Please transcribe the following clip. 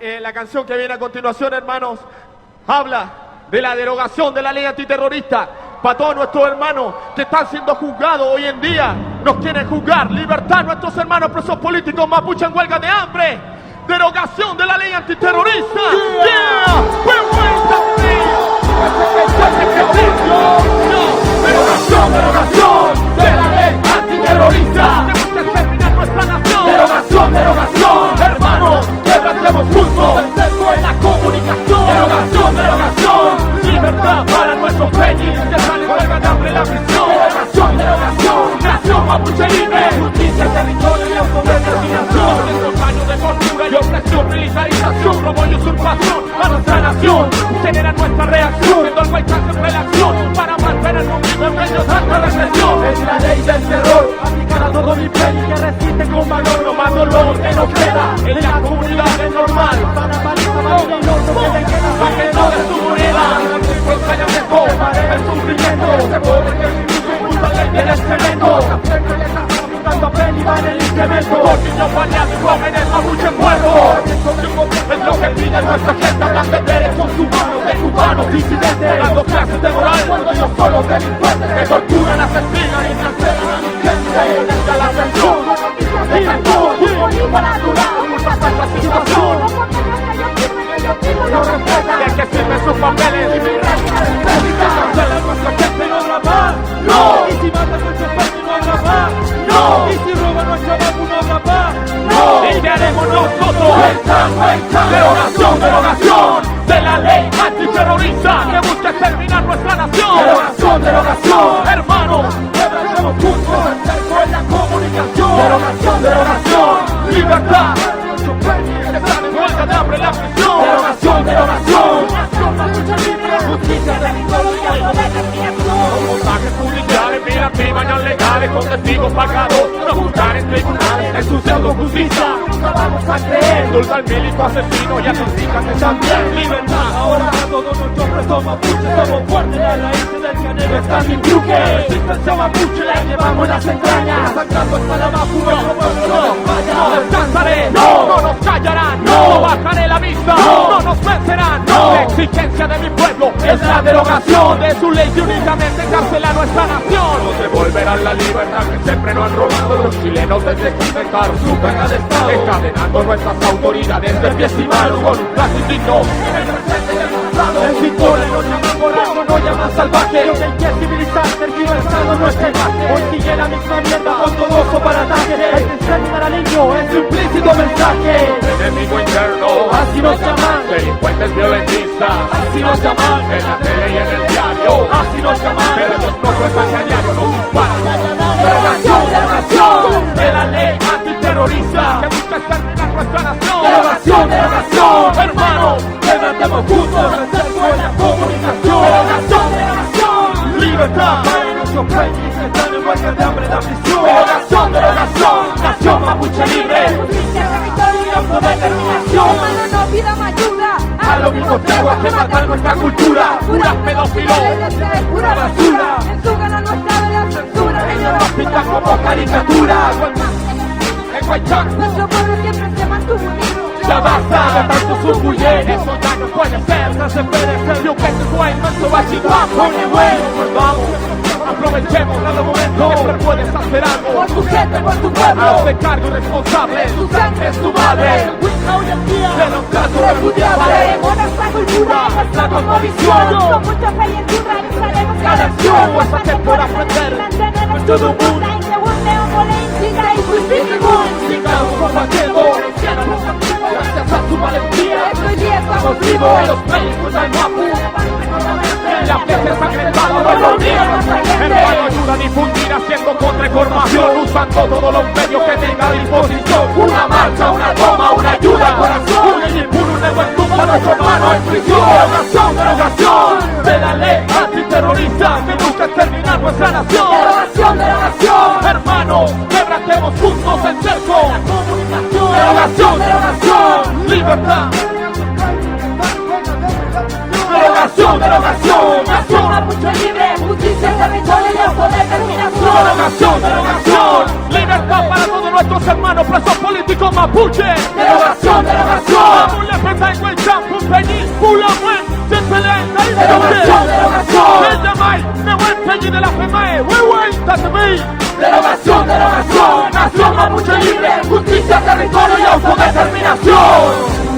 La canción que viene a continuación, hermanos, habla de la derogación de la ley antiterrorista. Para todos nuestros hermanos que están siendo juzgados hoy en día, nos quieren juzgar. Libertad a nuestros hermanos presos políticos mapuche en huelga de hambre. Derogación de la ley antiterrorista. ¡Yeah! Derogación de la ley antiterrorista. Tenemos que terminar nuestra nación. Derogación, hermanos, quebrantemos juntos el cerco en la comunicación. Derogación, libertad para nuestros peñis que están en huelga de hambre en la prisión. Derogación, nación mapuche libre, justicia, territorio y autodeterminación. Estos años de tortura y opresión, militarización, robo y usurpación a nuestra nación genera nuestra reacción, viendo el país siempre la acción para mantenernos vivos en medio de tanta represión. Es la ley del terror, aplicada a todo mi peñi que resiste con valor, no más dolor que nos queda en la comunidad es normal. Para que no de su moneda, ensaña mejor el sufrimiento, se puede que el la ley del excremento. Tanto peli va en el incremento, por niños bañados y jóvenes mapuche muertos. Es lo que pide nuestra gente, hablan de derechos humanos, de cubanos disidentes, dando clases de moral cuando ellos son los delincuentes que torturan, asesinan y encarcelan a mi gente. Desde la presión, y para natural, pasar la situación. No respetan, ¿de qué sirven sus papeles? Y mi raza respeta, cancelan nuestra gente y no habrá más. No, y si matan nuestros peños no habrá más. No, y si roban nuestra vacu no habrá más. No, ¿y qué haremos nosotros? Derogación de la ley antiterrorista que busca exterminar nuestra nación. Derogación, hermanos, quebrantemos juntos el cerco en la comunicación. Derogación, libertad, que están en huelga de hambre en la prisión. Derogación, nación mapuche libre, justicia, territorio y autodeterminación. Montajes judiciales, miran bañan legales con testigos pagados, no juzgar en tribunales, es su pseudo justicia. Nunca vamos a creer, dulce al milico asesino y asesícate también. Libertad, ahora todos nuestros presos mapuches somos fuertes, la raíz del canelo está sin truque. Resistencia mapuche la llevamos en las entrañas, sacando hasta la vacu, nuestro pueblo no nos falla. No descansaré, no nos callarán, no bajaré la vista, no nos vencerán. La exigencia de mi pueblo es la derogación de su ley que únicamente encarcela a nuestra nación. Nos devolverán la libertad que siempre nos han robado los chilenos desde que inventaron su pena de estado, encadenando nuestras autoridades de pies y manos con un plazo indigno en el presente y el pasado. El pintor no llama morazo, no llama salvaje, lo que hay que civilizar, tergiversado no es salvaje. Hoy sigue la misma mierda con todo oso para ataque, hay que exterminar al niño, es su implícito mensaje. Enemigo interno, así nos llaman, delincuentes violentistas, así nos llaman, en la tele y en el diario, así nos llaman, pero ellos no cuentan que a diario nos disparan. Derogación de la ley antiterrorista que busca exterminar nuestra nación. Derogación, hermanos, levantemos juntos el cerco en la comunicación. Derogación, libertad para nuestros peñis que están en huelga de hambre en la prisión. Derogación, nación mapuche libre, justicia, territorio y autodeterminación. Hermano, no pidan ayuda a los mismos teguas que matan nuestra cultura. Puras pedófilos, pura basura, ensugan a nuestra de la censura. ellos nos pintan como caricaturas. Nuestro pueblo siempre se mantuvo unido. Ya basta de tanto surbulle, eso ya no puede ser, no se puede ser. Yo que se fue en nuestro bachillerato, pone bueno, pues vamos, aprovechemos cada momento, siempre puedes hacer algo. Por tu gente, por tu pueblo, hazte cargo responsable, tu sangre es tu madre. De los casos repudiables, valoremos nuestra cultura, nuestra cosmovisión. Con mucha fe y entura realizaremos cada acción, pues hacer por aprender, mantener todo un mundo. Sigamos combatiendo, gracias a su valentía, estamos vivos, los médicos del Mapu, la gente ensangrentada por los días, hermano ayuda a difundir haciendo contrainformación, usando todos los medios que tenga a disposición, una marcha, una toma, una ayuda, corazón, un impuro, un nuevo tumba a nuestro hermano en prisión. Derogación de la ley antiterrorista que busca exterminar nuestra nación. Derogación, hermanos, quebrantemos juntos el cerco. Derogación, libertad. Derogación, nación mapuche libre, justicia, territorio y autodeterminación. Derogación, libertad para todos nuestros hermanos presos políticos mapuche. Derogación, derogación. Vamos a pensar en el campo, península, buen, se pelea en la Derogación, derogación. el de May, me voy a pedir de la FEMAE, wey, tatami. Derogación, derogación. Nación mapuche libre. Justicia, territorio y autodeterminación.